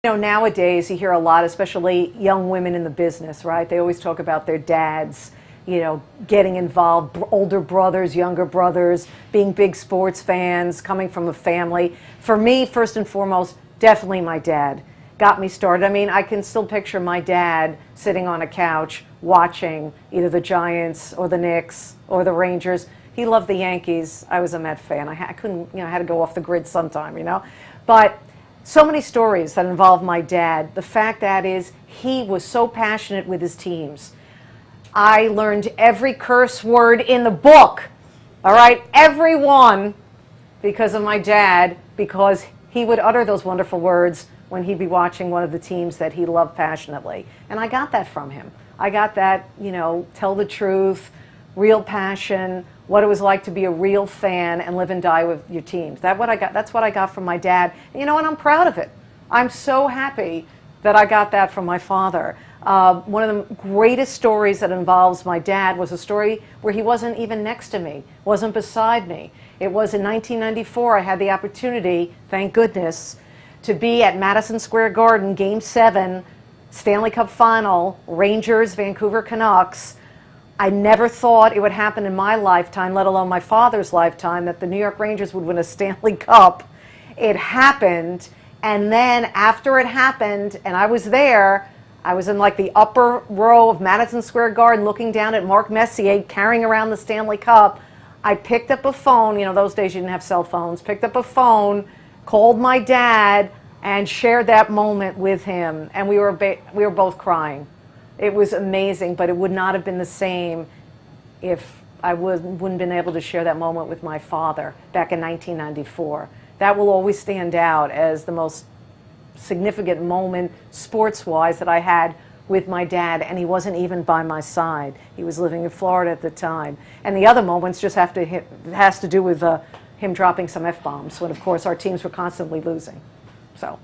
You know, nowadays you hear a lot, especially young women in the business, right? They always talk about their dads, you know, getting involved, older brothers, younger brothers, being big sports fans, coming from a family. For me, first and foremost, definitely my dad got me started. I mean, I can still picture my dad sitting on a couch watching either the Giants or the Knicks or the Rangers. He loved the Yankees. I was a Met fan. I couldn't, you know, I had to go off the grid sometime, you know. But so many stories that involve my dad. The fact that is, he was so passionate with his teams. I learned every curse word in the book, all right, every one, because of my dad, because he would utter those wonderful words when he'd be watching one of the teams that he loved passionately. And I got that from him. I got that, you know, tell the truth, real passion, what it was like to be a real fan and live and die with your teams. That's what I got from my dad. And you know what? I'm proud of it. I'm so happy that I got that from my father. One of the greatest stories that involves my dad was a story where he wasn't even next to me, wasn't beside me. It was in 1994. I had the opportunity, thank goodness, to be at Madison Square Garden, Game 7, Stanley Cup Final, Rangers, Vancouver Canucks. I never thought it would happen in my lifetime, let alone my father's lifetime, that the New York Rangers would win a Stanley Cup. It happened, and then after it happened, and I was there, I was in like the upper row of Madison Square Garden looking down at Mark Messier carrying around the Stanley Cup. I picked up a phone, you know, those days you didn't have cell phones, picked up a phone, called my dad, and shared that moment with him, and we were both crying. It was amazing, but it would not have been the same if I wouldn't been able to share that moment with my father back in 1994. That will always stand out as the most significant moment sports-wise that I had with my dad, and he wasn't even by my side. He was living in Florida at the has And the other moments just has to do with him dropping some F-bombs when, of course, our teams were constantly losing. So.